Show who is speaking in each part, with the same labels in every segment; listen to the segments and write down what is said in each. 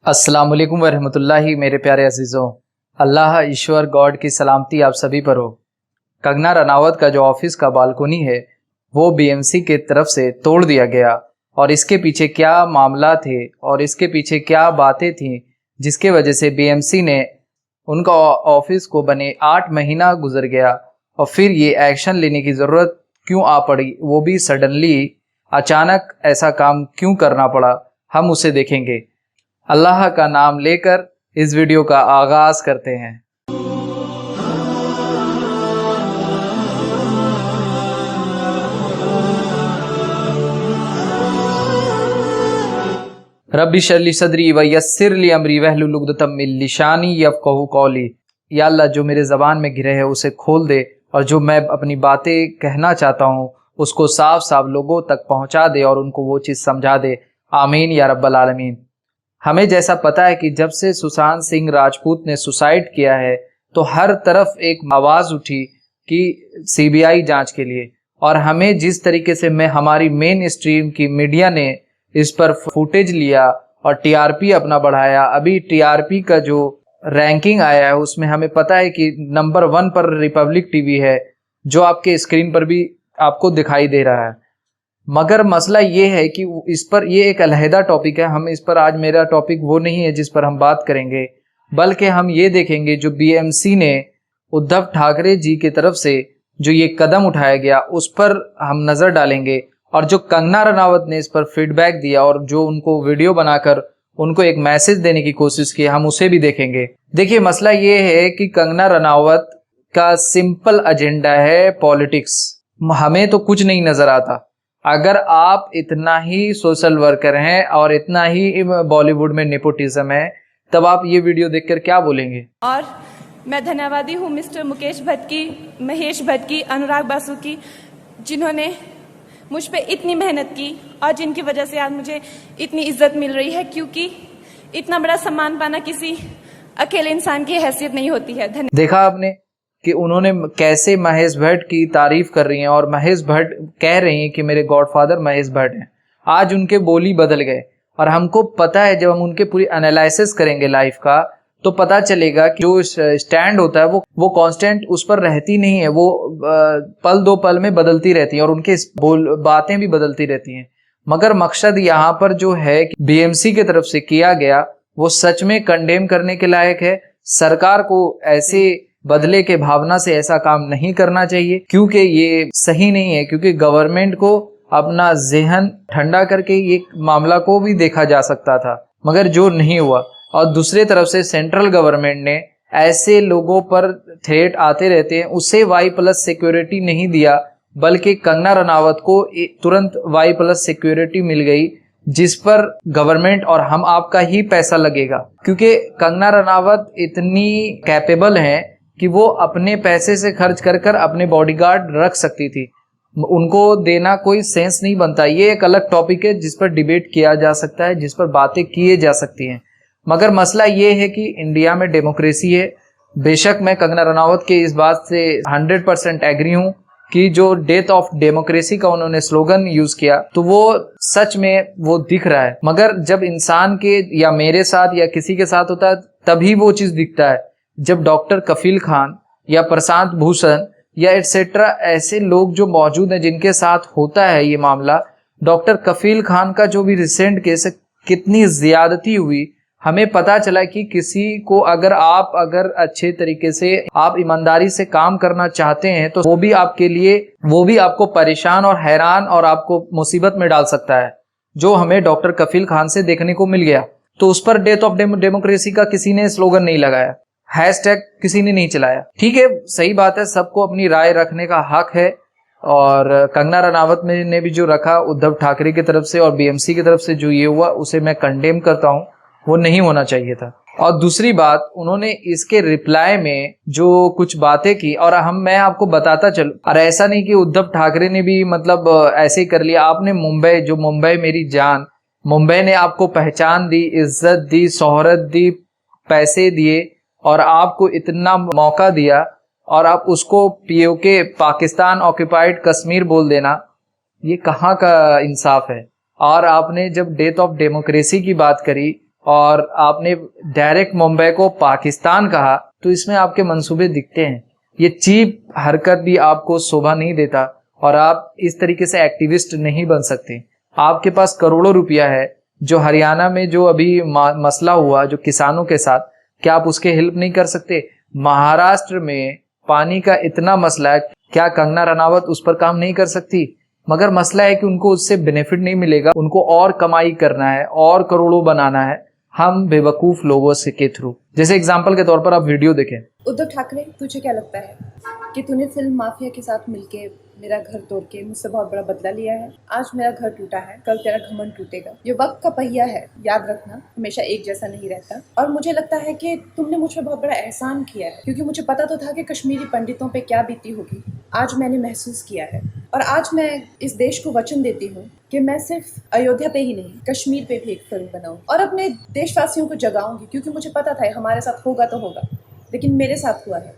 Speaker 1: अस्सलाम वालेकुम वरहमतुल्लाहि। मेरे प्यारे अजीज़ों, अल्लाह ईश्वर गॉड की सलामती आप सभी पर हो। कंगना रनावत का जो ऑफिस का बालकोनी है वो बीएमसी के तरफ से तोड़ दिया गया और इसके पीछे क्या मामला थे और इसके पीछे क्या बातें थी जिसके वजह से बीएमसी ने उनका ऑफिस को बने 8 महीना गुजर गया और फिर ये एक्शन लेने की ज़रूरत क्यों आ पड़ी, वो भी सडनली अचानक ऐसा काम क्यों करना पड़ा, हम उसे देखेंगे। अल्लाह का नाम लेकर इस वीडियो का आगाज करते हैं। रब्बी शरली सदरी व यस्सिरली अमरी वहलुल उक़दतम मिन लिसानी यफ़क़हू क़ौली। या अल्लाह, जो मेरे ज़बान में घिरे है उसे खोल दे और जो मैं अपनी बातें कहना चाहता हूँ उसको साफ साफ लोगों तक पहुँचा दे और उनको वो चीज़ समझा दे। आमीन या रब्बल आलमीन। हमें जैसा पता है कि जब से सुशांत सिंह राजपूत ने सुसाइड किया है तो हर तरफ एक आवाज़ उठी कि सीबीआई जांच के लिए, और हमें जिस तरीके से हमारी मेन स्ट्रीम की मीडिया ने इस पर फुटेज लिया और टीआरपी अपना बढ़ाया। अभी टीआरपी का जो रैंकिंग आया है उसमें हमें पता है कि नंबर 1 पर रिपब्लिक टीवी है, जो आपके स्क्रीन पर भी आपको दिखाई दे रहा है। मगर मसला ये है कि इस पर ये एक अलहदा टॉपिक है। हम इस पर आज, मेरा टॉपिक वो नहीं है जिस पर हम बात करेंगे, बल्कि हम ये देखेंगे जो बीएमसी ने उद्धव ठाकरे जी की तरफ से जो ये कदम उठाया गया उस पर हम नज़र डालेंगे, और जो कंगना रनावत ने इस पर फीडबैक दिया और जो उनको वीडियो बनाकर उनको एक मैसेज देने की कोशिश की, हम उसे भी देखेंगे। देखिए, मसला ये है कि कंगना रनावत का सिंपल एजेंडा है पॉलिटिक्स। हमें तो कुछ नहीं नज़र आता। अगर आप इतना ही सोशल वर्कर हैं और इतना ही बॉलीवुड में नेपोटिज्म है, तब आप ये वीडियो देखकर क्या बोलेंगे?
Speaker 2: और मैं धन्यवादी हूँ मिस्टर मुकेश भट्ट की, महेश भट्ट की, अनुराग बासु की, जिन्होंने मुझ पे इतनी मेहनत की और जिनकी वजह से आज मुझे इतनी इज्जत मिल रही है, क्योंकि इतना बड़ा सम्मान पाना किसी अकेले इंसान की हैसियत नहीं होती है।
Speaker 1: देखा आपने कि उन्होंने कैसे महेश भट्ट की तारीफ कर रही हैं और महेश भट्ट कह रही हैं कि मेरे गॉडफादर महेश भट्ट हैं। आज उनके बोली बदल गए और हमको पता है, जब हम उनके पूरी एनालिसिस करेंगे लाइफ का तो पता चलेगा कि जो स्टैंड होता है वो कांस्टेंट उस पर रहती नहीं है, वो पल दो पल में बदलती रहती है और उनके बातें भी बदलती रहती हैं। मगर मकसद यहाँ पर जो है कि बीएमसी की तरफ से किया गया वो सच में कंडेम करने के लायक है। सरकार को ऐसे बदले के भावना से ऐसा काम नहीं करना चाहिए, क्योंकि ये सही नहीं है। क्योंकि गवर्नमेंट को अपना ज़हन ठंडा करके ये मामला को भी देखा जा सकता था, मगर जो नहीं हुआ। और दूसरी तरफ से सेंट्रल गवर्नमेंट ने ऐसे लोगों पर थ्रेट आते रहते हैं, उसे Y+ सिक्योरिटी नहीं दिया, बल्कि कंगना रनावत को तुरंत Y+ सिक्योरिटी मिल गई, जिस पर गवर्नमेंट और हम आपका ही पैसा लगेगा। क्योंकि कंगना रनावत इतनी कैपेबल हैं कि वो अपने पैसे से खर्च कर कर अपने बॉडीगार्ड रख सकती थी, उनको देना कोई सेंस नहीं बनता। ये एक अलग टॉपिक है जिस पर डिबेट किया जा सकता है, जिस पर बातें किए जा सकती हैं। मगर मसला ये है कि इंडिया में डेमोक्रेसी है। बेशक मैं कंगना रनावत के इस बात से 100% एग्री हूँ कि जो डेथ ऑफ डेमोक्रेसी का उन्होंने स्लोगन यूज किया तो वो सच में वो दिख रहा है। मगर जब इंसान के या मेरे साथ या किसी के साथ होता है तभी वो चीज़ दिखता है। जब डॉक्टर कफील खान या प्रशांत भूषण या एटसेट्रा ऐसे लोग जो मौजूद हैं जिनके साथ होता है ये मामला, डॉक्टर कफील खान का जो भी रिसेंट केस है, कितनी ज्यादती हुई, हमें पता चला कि किसी को अगर अच्छे तरीके से आप ईमानदारी से काम करना चाहते हैं तो वो भी आपको परेशान और हैरान और आपको मुसीबत में डाल सकता है, जो हमें डॉक्टर कफील खान से देखने को मिल गया। तो उस पर डेथ ऑफ डेमोक्रेसी का किसी ने स्लोगन नहीं लगाया, हैशटैग किसी ने नहीं चलाया। ठीक है, सही बात है, सबको अपनी राय रखने का हक है। और कंगना रनावत ने भी जो रखा उद्धव ठाकरे की तरफ से और बीएमसी की तरफ से जो ये हुआ उसे मैं कंडेम करता हूँ, वो नहीं होना चाहिए था। और दूसरी बात, उन्होंने इसके रिप्लाई में जो कुछ बातें की, और मैं आपको बताता चलूं, और ऐसा नहीं कि उद्धव ठाकरे ने भी मतलब ऐसे कर लिया। आपने मुंबई मेरी जान, मुंबई ने आपको पहचान दी, इज्जत दी, शोहरत दी, पैसे दिए और आपको इतना मौका दिया, और आप उसको पीओके पाकिस्तान ऑक्युपाइड कश्मीर बोल देना, ये कहाँ का इंसाफ है? और आपने जब डेथ ऑफ डेमोक्रेसी की बात करी और आपने डायरेक्ट मुंबई को पाकिस्तान कहा, तो इसमें आपके मंसूबे दिखते हैं। ये चीप हरकत भी आपको शोभा नहीं देता और आप इस तरीके से एक्टिविस्ट नहीं बन सकते। आपके पास करोड़ों रुपया है। जो हरियाणा में जो अभी मसला हुआ जो किसानों के साथ, क्या आप उसके हेल्प नहीं कर सकते? महाराष्ट्र में पानी का इतना मसला है, क्या कंगना रनावत उस पर काम नहीं कर सकती? मगर मसला है कि उनको उससे बेनिफिट नहीं मिलेगा, उनको और कमाई करना है और करोड़ों बनाना है हम बेवकूफ लोगों से के थ्रू। जैसे एग्जांपल के तौर पर आप वीडियो देखें।
Speaker 3: उद्धव ठाकरे, तुझे क्या लगता है कि तूने फिल्म माफिया के साथ मिलके मेरा घर तोड़ के मुझसे बहुत बड़ा बदला लिया है? आज मेरा घर टूटा है, कल तेरा घमंड टूटेगा। ये वक्त का पहिया है, याद रखना, हमेशा एक जैसा नहीं रहता। और मुझे लगता है कि तुमने मुझ पर बहुत बड़ा एहसान किया है, क्योंकि मुझे पता तो था कि कश्मीरी पंडितों पे क्या बीती होगी। आज मैंने महसूस किया है और आज मैं इस देश को वचन देती हूँ कि मैं सिर्फ अयोध्या पे ही नहीं, कश्मीर पे भी एक फिल्म बनाऊँ और अपने देशवासियों को जगाऊंगी, क्योंकि मुझे पता था हमारे साथ होगा तो होगा, लेकिन मेरे साथ हुआ है,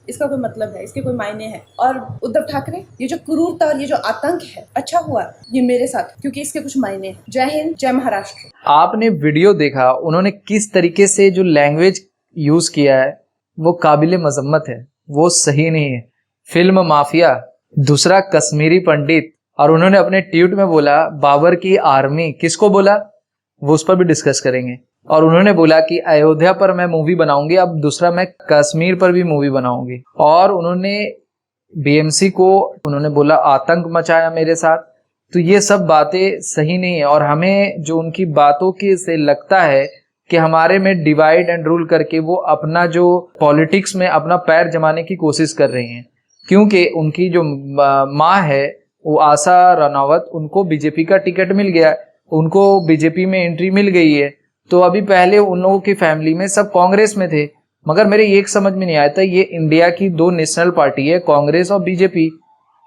Speaker 3: इसका कोई मतलब है, इसके कोई मायने हैं। और उद्धव ठाकरे, ये जो क्रूरता और ये जो आतंक है, अच्छा हुआ ये मेरे साथ, क्योंकि इसके कुछ मायने हैं। जय हिंद, जय महाराष्ट्र।
Speaker 1: आपने वीडियो देखा, उन्होंने किस तरीके से जो लैंग्वेज यूज किया है वो काबिले मजम्मत है, वो सही नहीं है। फिल्म माफिया, दूसरा कश्मीरी पंडित, और उन्होंने अपने ट्वीट में बोला बाबर की आर्मी, किसको बोला वो उस पर भी डिस्कस करेंगे। और उन्होंने बोला कि अयोध्या पर मैं मूवी बनाऊंगी, अब दूसरा मैं कश्मीर पर भी मूवी बनाऊंगी। और उन्होंने बीएमसी को उन्होंने बोला आतंक मचाया मेरे साथ। तो ये सब बातें सही नहीं है और हमें जो उनकी बातों की से लगता है कि हमारे में डिवाइड एंड रूल करके वो अपना जो पॉलिटिक्स में अपना पैर जमाने की कोशिश कर रही हैं। क्योंकि उनकी जो माँ है वो आशा रानावत, उनको बीजेपी का टिकट मिल गया, उनको बीजेपी में एंट्री मिल गई है। तो अभी पहले उन लोगों की फैमिली में सब कांग्रेस में थे, मगर मेरे एक समझ में नहीं आया था, ये इंडिया की दो नेशनल पार्टी है, कांग्रेस और बीजेपी।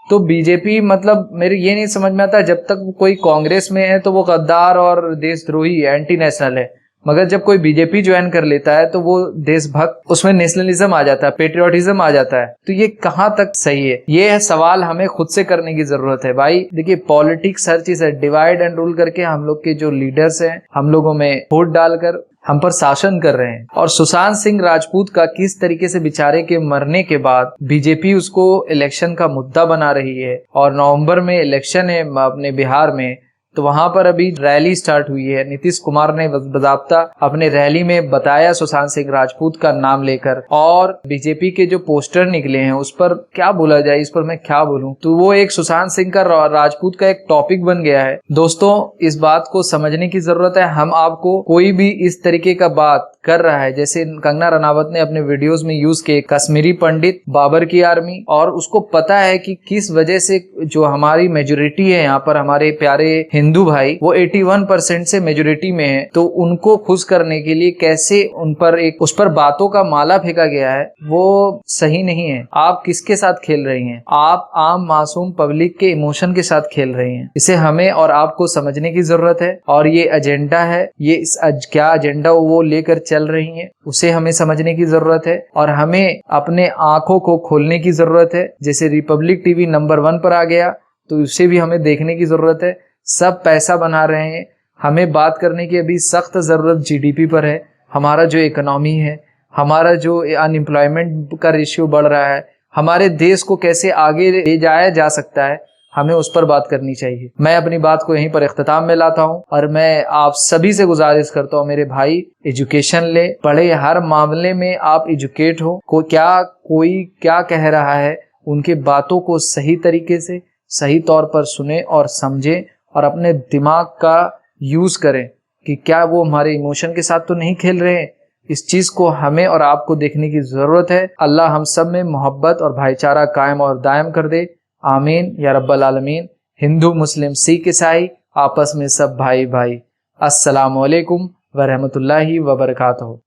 Speaker 1: तो बीजेपी मतलब मेरे ये नहीं समझ में आता, जब तक कोई कांग्रेस में है तो वो गद्दार और देशद्रोही है, एंटी नेशनल है, मगर जब कोई बीजेपी ज्वाइन कर लेता है तो वो देशभक्त, उसमें नेशनलिज्म आ जाता है, पेट्रियोटिज्म आ जाता है। तो ये कहाँ तक सही है? ये सवाल हमें खुद से करने की जरूरत है भाई। देखिए पॉलिटिक्स हर चीज है, डिवाइड एंड रूल करके हम लोग के जो लीडर्स हैं, हम लोगों में वोट डालकर हम पर शासन कर रहे हैं। और सुशांत सिंह राजपूत का किस तरीके से बेचारे के मरने के बाद बीजेपी उसको इलेक्शन का मुद्दा बना रही है। और नवंबर में इलेक्शन है अपने बिहार में, तो वहां पर अभी रैली स्टार्ट हुई है। नीतीश कुमार ने बजाब्ता अपने रैली में बताया सुशांत सिंह राजपूत का नाम लेकर, और बीजेपी के जो पोस्टर निकले हैं उस पर क्या बोला जाए, इस पर मैं क्या बोलूं। तो वो एक सुशांत सिंह का राजपूत का एक टॉपिक बन गया है। दोस्तों इस बात को समझने की जरूरत है। हम आपको कोई भी इस तरीके का बात कर रहा है, जैसे कंगना रनावत ने अपने वीडियोस में यूज किए कश्मीरी पंडित, बाबर की आर्मी, और उसको पता है कि किस वजह से जो हमारी मेजोरिटी है यहाँ पर, हमारे प्यारे हिंदू भाई वो 81% से मेजोरिटी में है, तो उनको खुश करने के लिए कैसे उन पर उस पर बातों का माला फेंका गया है, वो सही नहीं है। आप किसके साथ खेल रही हैं? आप आम मासूम पब्लिक के इमोशन के साथ खेल रही हैं। इसे हमें और आपको समझने की जरूरत है। और ये एजेंडा है, ये क्या एजेंडा वो लेकर चल रही हैं, उसे हमें समझने की जरूरत है और हमें अपने आंखों को खोलने की जरूरत है। जैसे रिपब्लिक टीवी नंबर 1 पर आ गया, तो उसे भी हमें देखने की जरूरत है। सब पैसा बना रहे हैं, हमें बात करने की अभी सख्त जरूरत जीडीपी पर है। हमारा जो इकोनॉमी है, हमारा जो अनएम्प्लॉयमेंट का रेशियो बढ़ रहा है, हमारे देश को कैसे आगे ले जाया जा सकता है, हमें उस पर बात करनी चाहिए। मैं अपनी बात को यहीं पर इख्तिताम में लाता हूं और मैं आप सभी से गुजारिश करता हूं, मेरे भाई एजुकेशन ले, पढ़े, हर मामले में आप एजुकेट हो। कोई क्या कह रहा है, उनके बातों को सही तरीके से सही तौर पर सुने और समझे और अपने दिमाग का यूज करें कि क्या वो हमारे इमोशन के साथ तो नहीं खेल रहे हैं। इस चीज को हमें और आपको देखने की जरूरत है। अल्लाह हम सब में मोहब्बत और भाईचारा कायम और दायम कर दे। आमीन या रब्बल आलमीन। हिंदू मुस्लिम सिख ईसाई आपस में सब भाई भाई। अस्सलामु अलैकुम व रहमतुल्लाहि व बरकातहू।